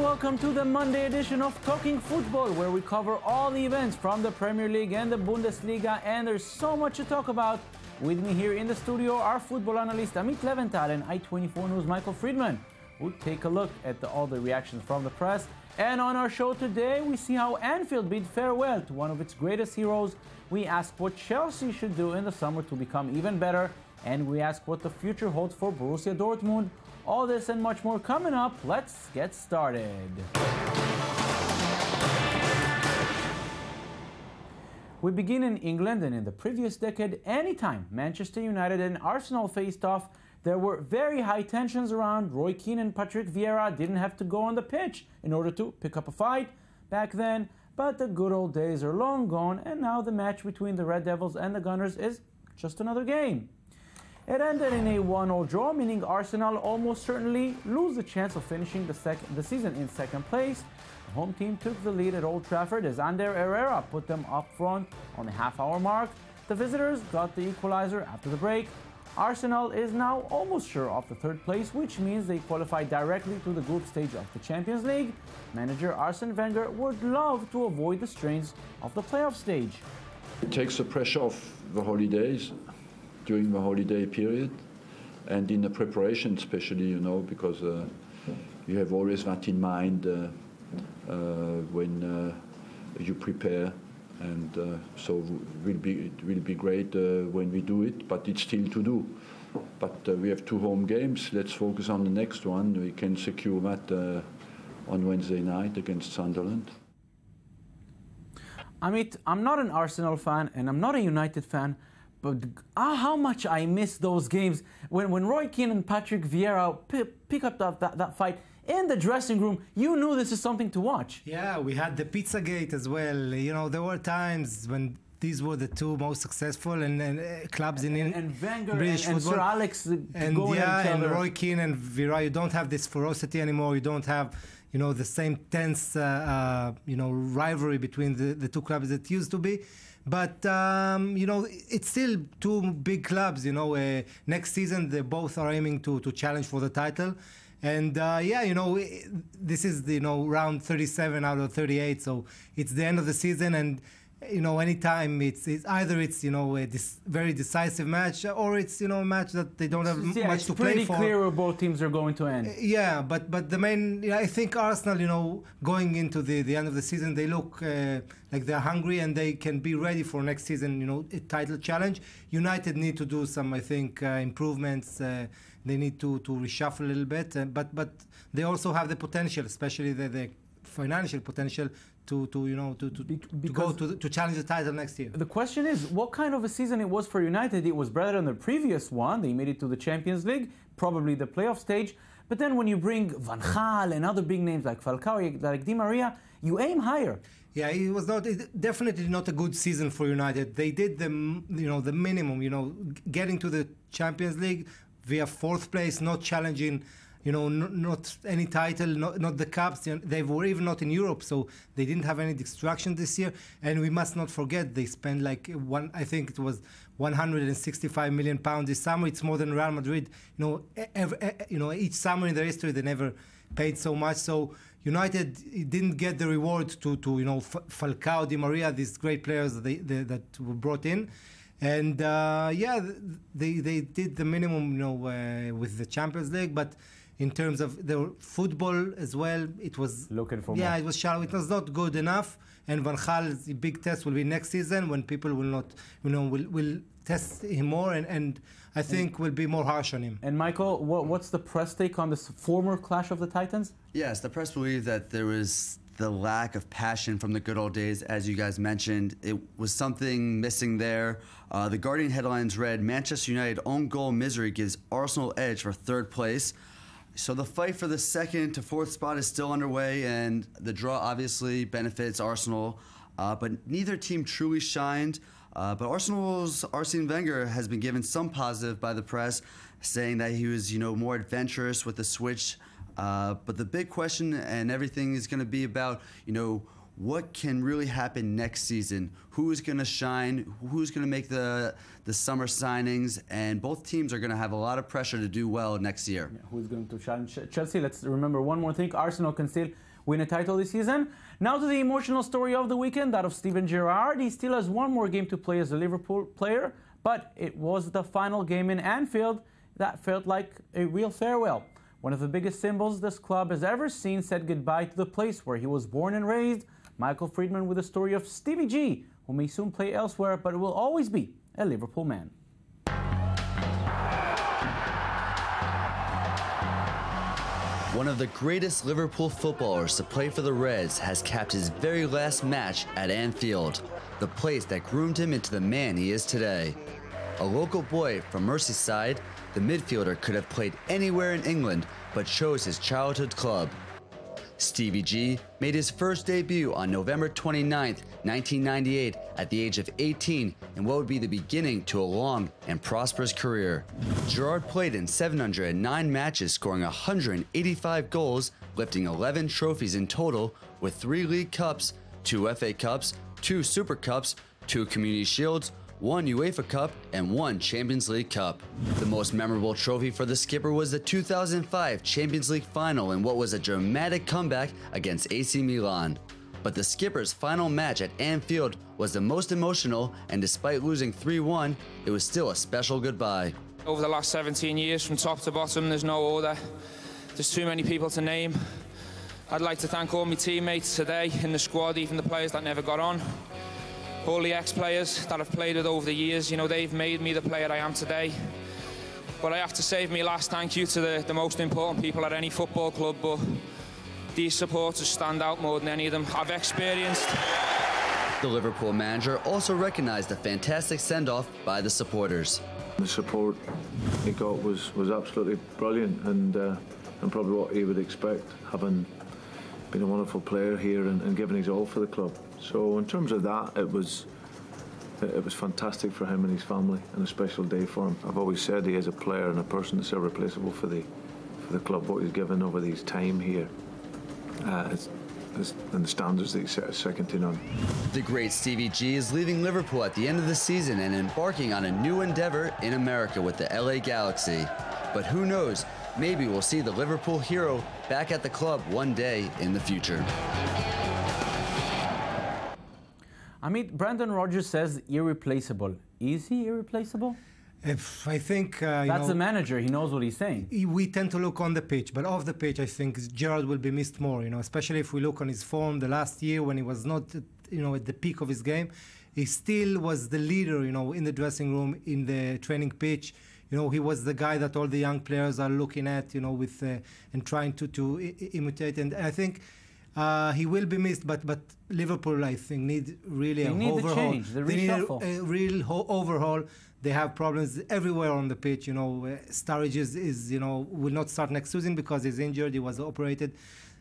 welcome to the Monday edition of Talking Football, where we cover all the events from the Premier League and the Bundesliga, and there's so much to talk about. With me here in the studio, our football analyst Amit Leventhal and I24 News Michael Friedman. We'll take a look at all the reactions from the press. And on our show today, we see how Anfield bid farewell to one of its greatest heroes. We ask what Chelsea should do in the summer to become even better. And we ask what the future holds for Borussia Dortmund. All this and much more coming up. Let's get started. We begin in England, and in the previous decade, anytime Manchester United and Arsenal faced off, there were very high tensions around. Roy Keane and Patrick Vieira didn't have to go on the pitch in order to pick up a fight back then, but the good old days are long gone, and now the match between the Red Devils and the Gunners is just another game. It ended in a 1-1 draw, meaning Arsenal almost certainly lose the chance of finishing the season in second place. The home team took the lead at Old Trafford as Ander Herrera put them up front on the half-hour mark. The visitors got the equalizer after the break. Arsenal is now almost sure of the third place, which means they qualify directly to the group stage of the Champions League. Manager Arsene Wenger would love to avoid the strains of the playoff stage. It takes the pressure off the holidays, during the holiday period, and in the preparation especially, because you have always that in mind when you prepare, and so it will be great when we do it, but it's still to do. But we have 2 home games. Let's focus on the next one. We can secure that on Wednesday night against Sunderland. Amit, I'm not an Arsenal fan and I'm not a United fan, but how much I miss those games when Roy Keane and Patrick Vieira pick up that fight in the dressing room. You knew this is something to watch. Yeah, we had the Pizzagate as well. There were times when these were the 2 most successful clubs in Wenger British and football. Sir Alex and Roy Keane and Vieira. You don't have this ferocity anymore. You don't have the same tense rivalry between the 2 clubs that used to be. But, it's still 2 big clubs, next season they both are aiming to challenge for the title. And, this is, round 37 out of 38, so it's the end of the season, and, anytime it's either this very decisive match, or it's, a match that they don't have much to play for. It's pretty clear where both teams are going to end. Yeah, but the main, I think Arsenal, going into the end of the season, they look like they're hungry and they can be ready for next season, a title challenge. United need to do some, I think, improvements. They need to reshuffle a little bit, but they also have the potential, especially the financial potential to challenge the title next year. The question is, what kind of a season it was for United? It was better than the previous one. They made it to the Champions League, probably the playoff stage. But then when you bring Van Gaal and other big names like Falcao, like Di Maria, you aim higher. Yeah, definitely not a good season for United. They did the minimum, getting to the Champions League via 4th place, not challenging, not any title, not the cups. They were even not in Europe, so they didn't have any distraction this year. And we must not forget they spent I think it was 165 million pounds this summer. It's more than Real Madrid. Each summer in their history they never paid so much. So United didn't get the reward to Falcao, Di Maria, these great players that were brought in. And they did the minimum, with the Champions League, but in terms of the football as well, it was looking for more. Yeah, it was shallow. It was not good enough. And Van Gaal's big test will be next season when people will not, will test him more and I think will be more harsh on him. And Michael, what's the press take on this former clash of the Titans? Yes, the press believed that there was the lack of passion from the good old days, as you guys mentioned. It was something missing there. The Guardian headlines read, Manchester United own goal misery gives Arsenal edge for 3rd place. So the fight for the 2nd to 4th spot is still underway, and the draw obviously benefits Arsenal, but neither team truly shined. But Arsenal's Arsene Wenger has been given some positive by the press, saying that he was, more adventurous with the switch. But the big question and everything is going to be about, what can really happen next season? Who's going to shine? Who's going to make the summer signings? And both teams are going to have a lot of pressure to do well next year. Yeah, who's going to challenge Chelsea? Let's remember one more thing. Arsenal can still win a title this season. Now to the emotional story of the weekend, that of Steven Gerrard. He still has one more game to play as a Liverpool player, but it was the final game in Anfield that felt like a real farewell. One of the biggest symbols this club has ever seen said goodbye to the place where he was born and raised. Michael Friedman with the story of Stevie G, who may soon play elsewhere, but will always be a Liverpool man. One of the greatest Liverpool footballers to play for the Reds has capped his very last match at Anfield, the place that groomed him into the man he is today. A local boy from Merseyside, the midfielder could have played anywhere in England but chose his childhood club. Stevie G made his first debut on November 29, 1998 at the age of 18 in what would be the beginning to a long and prosperous career. Gerrard played in 709 matches, scoring 185 goals, lifting 11 trophies in total with 3 League Cups, 2 FA Cups, 2 Super Cups, 2 Community Shields, 1 UEFA Cup, and 1 Champions League Cup. The most memorable trophy for the skipper was the 2005 Champions League final in what was a dramatic comeback against AC Milan. But the skipper's final match at Anfield was the most emotional, and despite losing 3-1, it was still a special goodbye. Over the last 17 years, from top to bottom, there's no order. There's too many people to name. I'd like to thank all my teammates today in the squad, even the players that never got on. All the ex-players that I've played with over the years, you know, they've made me the player I am today. But I have to say my last thank you to the most important people at any football club, but these supporters stand out more than any of them I've experienced. The Liverpool manager also recognized the fantastic send-off by the supporters. The support he got was absolutely brilliant, and probably what he would expect, having been a wonderful player here and given his all for the club. So in terms of that, it was fantastic for him and his family, and a special day for him. I've always said he is a player and a person that's irreplaceable for the club. What he's given over his time here, and the standards that he set is second to none. The great Stevie G is leaving Liverpool at the end of the season and embarking on a new endeavor in America with the LA Galaxy. But who knows, maybe we'll see the Liverpool hero back at the club one day in the future. Amit, Brendan Rodgers says irreplaceable. Is he irreplaceable? I think that's the manager. He knows what he's saying. We tend to look on the pitch, but off the pitch, I think Gerrard will be missed more. Especially if we look on his form the last year when he was not, at the peak of his game. He still was the leader, in the dressing room, in the training pitch. He was the guy that all the young players are looking at, with and trying to imitate. And I think he will be missed, but Liverpool, I think, need really an overhaul. They need a real overhaul. They have problems everywhere on the pitch. Sturridge will not start next season because he's injured. He was operated.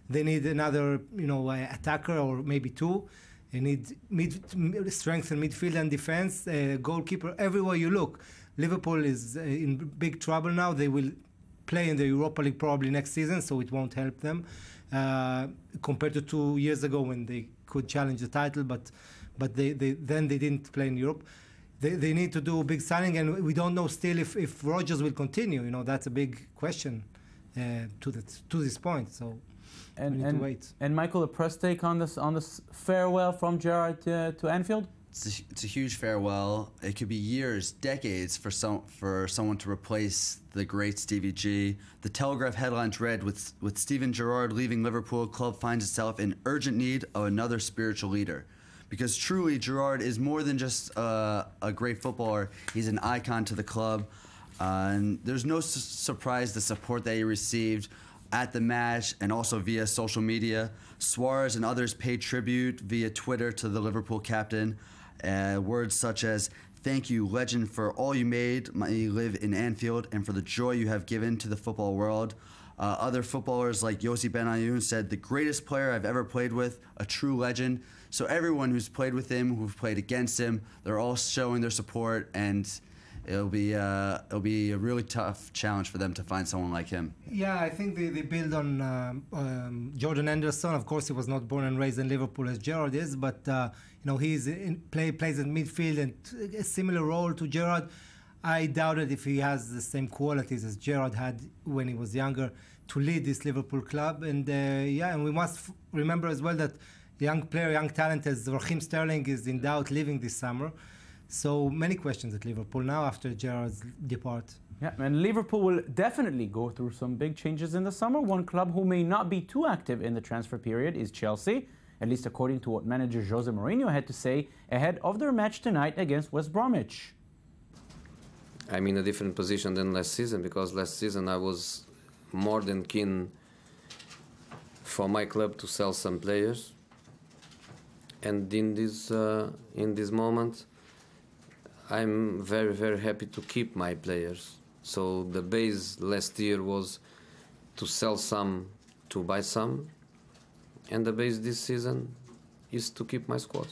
They need another, attacker or maybe 2. They need strength in midfield and defense. Goalkeeper. Everywhere you look, Liverpool is in big trouble now. They will play in the Europa League probably next season, so it won't help them compared to 2 years ago when they could challenge the title, but they didn't play in Europe. They need to do a big signing, and we don't know still if Rodgers will continue. That's a big question to this point. So we need to wait. And Michael, a press take on this farewell from Gerrard to Anfield? It's a huge farewell. It could be years, decades for someone to replace the great Stevie G. The Telegraph headlines read, with Steven Gerrard leaving Liverpool, club finds itself in urgent need of another spiritual leader. Because truly, Gerrard is more than just a great footballer. He's an icon to the club. And there's no surprise the support that he received at the match and also via social media. Suarez and others paid tribute via Twitter to the Liverpool captain. Words such as, "Thank you, legend, for all you made me live in Anfield and for the joy you have given to the football world." Other footballers like Yossi Benayoun said, "The greatest player I've ever played with, a true legend." So everyone who's played with him, who've played against him, they're all showing their support, and it'll be a really tough challenge for them to find someone like him. Yeah, I think they build on Jordan Henderson. Of course, he was not born and raised in Liverpool as Gerrard is, but he's plays in midfield and a similar role to Gerrard. I doubt it if he has the same qualities as Gerrard had when he was younger. to lead this Liverpool club. And and we must remember as well that young player, young talent as Raheem Sterling is in doubt leaving this summer. So many questions at Liverpool now after Gerrard's depart. Yeah, and Liverpool will definitely go through some big changes in the summer. One club who may not be too active in the transfer period is Chelsea, at least according to what manager Jose Mourinho had to say ahead of their match tonight against West Bromwich. I'm in a different position than last season, because last season I was more than keen for my club to sell some players, and in this moment I'm very, very happy to keep my players. So the base last year was to sell some, to buy some, and the base this season is to keep my squad.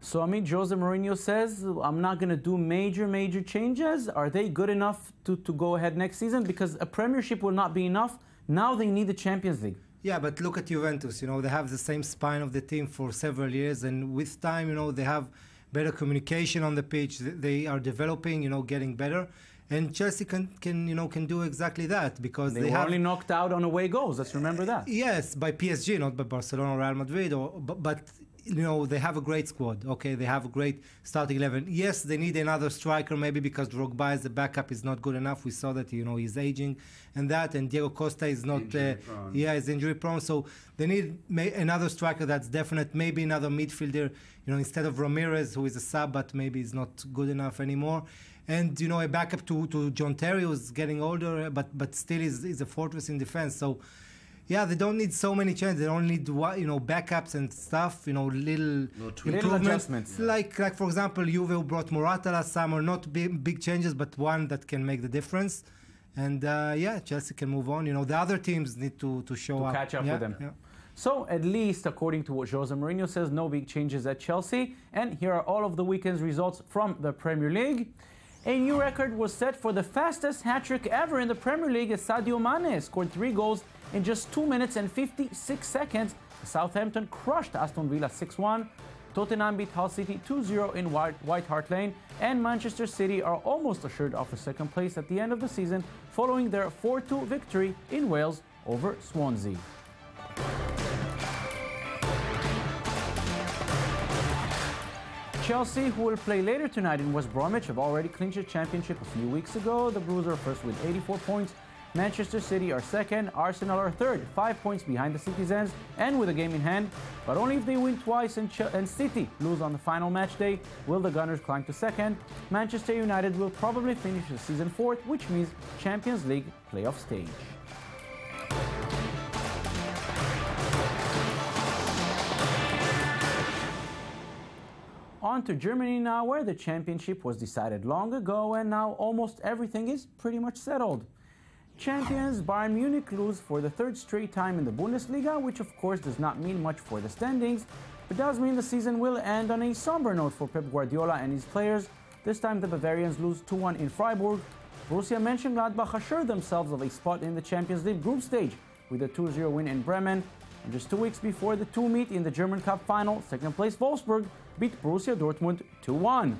So, Jose Mourinho says, I'm not going to do major changes. Are they good enough to go ahead next season? Because a Premiership will not be enough. Now they need the Champions League. Yeah, but look at Juventus. They have the same spine of the team for several years, and with time, they have better communication on the pitch. They are developing, getting better. And Chelsea can do exactly that, because they were only knocked out on away goals. Let's remember that. Yes, by PSG, not by Barcelona or Real Madrid. But they have a great squad. Okay, they have a great starting 11. Yes, they need another striker, maybe because Drogba as the backup is not good enough. We saw that he's aging, and Diego Costa is not. Is injury prone. So they need another striker that's definite. Maybe another midfielder. Instead of Ramirez, who is a sub, but maybe is not good enough anymore. And a backup to John Terry, who's getting older, but still is a fortress in defense. So. Yeah, they don't need so many changes. They only need backups and stuff. Little adjustments. Like for example, Juve brought Morata last summer. Not big changes, but one that can make the difference. And Chelsea can move on. The other teams need to show up. Catch up with them. Yeah. So at least according to what Jose Mourinho says, no big changes at Chelsea. And here are all of the weekend's results from the Premier League. A new record was set for the fastest hat-trick ever in the Premier League as Sadio Mane scored 3 goals in just 2 minutes and 56 seconds. Southampton crushed Aston Villa 6-1. Tottenham beat Hull City 2-0 in White Hart Lane. And Manchester City are almost assured of a second place at the end of the season following their 4-2 victory in Wales over Swansea. Chelsea, who will play later tonight in West Bromwich, have already clinched the championship a few weeks ago. The Blues are first with 84 points. Manchester City are second. Arsenal are third, 5 points behind the Citizens and with a game in hand. But only if they win twice and City lose on the final match day will the Gunners climb to second. Manchester United will probably finish the season fourth, which means Champions League playoff stage. On to Germany now, where the championship was decided long ago and now almost everything is pretty much settled. Champions Bayern Munich lose for the third straight time in the Bundesliga, which of course does not mean much for the standings, but does mean the season will end on a somber note for Pep Guardiola and his players. This time the Bavarians lose 2-1 in Freiburg. Borussia Mönchengladbach assured themselves of a spot in the Champions League group stage with a 2-0 win in Bremen. And just 2 weeks before the two meet in the German Cup final, second place Wolfsburg beat Borussia Dortmund 2-1.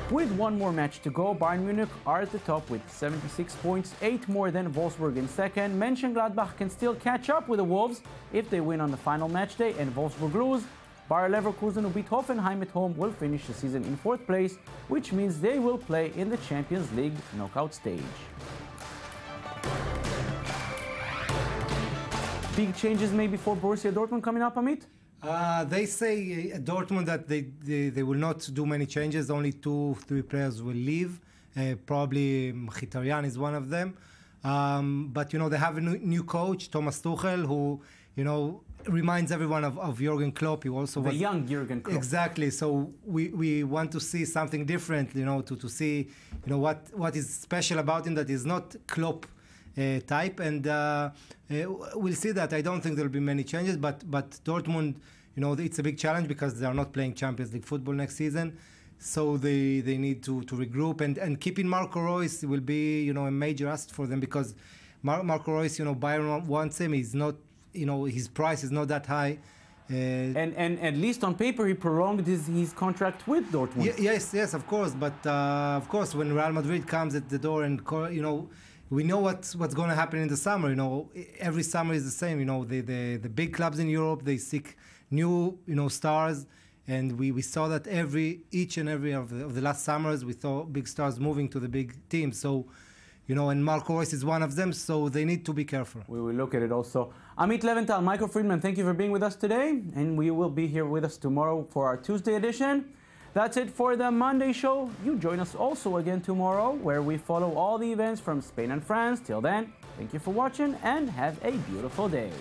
With one more match to go, Bayern Munich are at the top with 76 points, 8 more than Wolfsburg in second. Mönchengladbach can still catch up with the Wolves if they win on the final match day and Wolfsburg lose. Bayer Leverkusen, who beat Hoffenheim at home, will finish the season in 4th place, which means they will play in the Champions League knockout stage. Big changes maybe for Borussia Dortmund coming up, Amit? They say Dortmund that they will not do many changes. Only 2-3 players will leave. Probably Mkhitaryan is one of them. But they have a new coach, Thomas Tuchel, who reminds everyone of Jurgen Klopp. He also was the young Jurgen Klopp. Exactly. So we want to see something different. To see what is special about him that is not Klopp type, and we'll see that. I don't think there'll be many changes, but Dortmund, it's a big challenge because they are not playing Champions League football next season, so they need to regroup, and keeping Marco Reus will be a major asset for them, because Marco Reus, Bayern wants him. He's not, his price is not that high. And at least on paper, he prolonged his contract with Dortmund. Yes, of course. But of course, when Real Madrid comes at the door, and we know what's going to happen in the summer. Every summer is the same. The big clubs in Europe, they seek new stars, and we saw that each and every of the last summers, we saw big stars moving to the big teams. So. And Marco Reus is one of them, so they need to be careful. We will look at it also. Amit Leventhal, Michael Friedman, thank you for being with us today, and we will be here with us tomorrow for our Tuesday edition. That's it for the Monday show. You join us also again tomorrow, where we follow all the events from Spain and France. Till then, thank you for watching, and have a beautiful day.